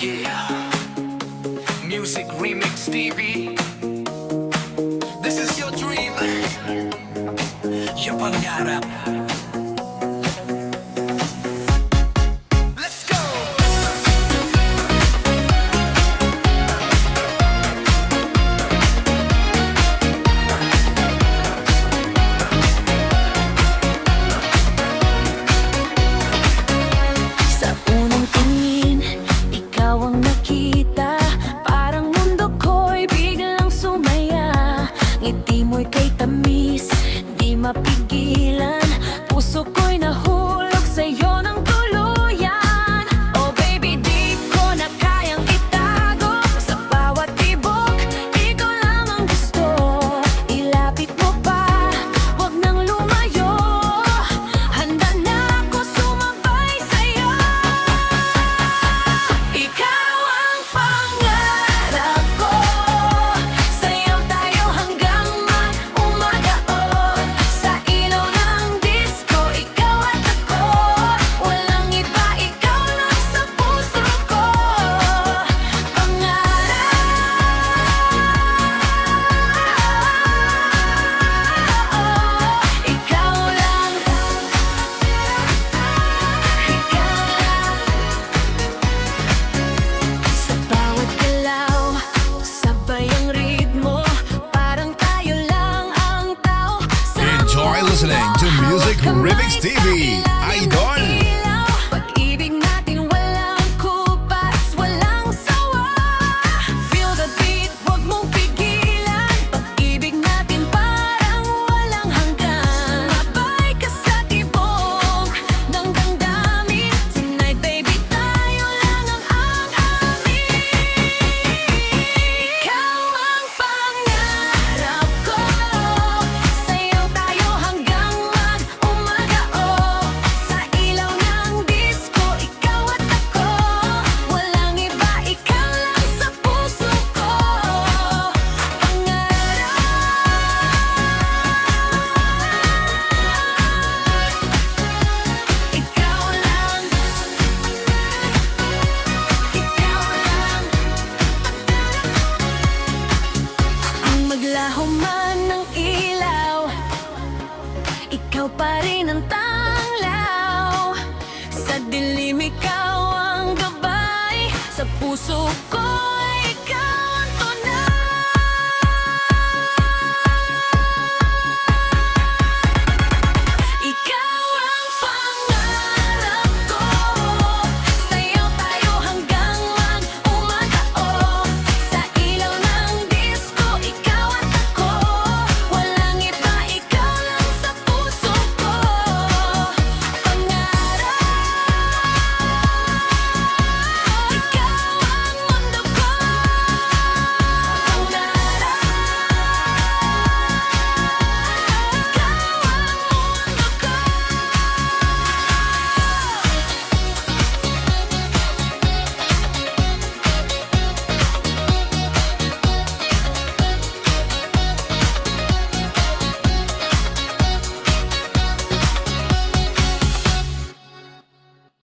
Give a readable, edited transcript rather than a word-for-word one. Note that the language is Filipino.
Yeah, Music Remix TV. This is your dream, your pangarap. Let's go! Sa unang tingin, ikaw ang nakita. Parang mundo ko'y biglang sumaya. Ngiti mo'y kay tamis, di mapigilan. Puso ko'y nahulog sa'yo ng tuluyan. Oh baby, di ko na kayang itago. Sa bawat tibok, ikaw lang ang gusto. Ilapit mo pa, wag nang lumayo. Handa na ako sumabay sa'yo. Ikaw ang pangarap ko. Sayaw tayo hanggang mag-umaga, oh. Sa ilaw ng disco, ikaw at ako. Walang iba, ikaw lang sa puso ko. Pangarap. Ikaw lang. Ikaw lang. Sa bawat galaw, sabay ang ritmo. Parang tayo lang ang tao sa Enjoy listening to Music Remix TV, Idol! Pag-ibig natin walang kupas, walang sawa. Feel the beat, wag mong pigilan. Pag-ibig natin parang walang hanggan. Sumabay ka sa tibok ng damdamin. Tonight baby, tayo lang ang amin. Ikaw ang pangarap ko. Sayaw tayo hanggang mag-umaga, oh. Sa ilaw ng disco, ikaw at ako. Walang iba, ikaw lang sa puso ko. Pangarap. Ikaw lang. Ikaw lang. Kung maglaho man ng ilaw, ikaw pa rin ang tanglaw. Sa dilim ikaw ang gabay. Sa puso ko'y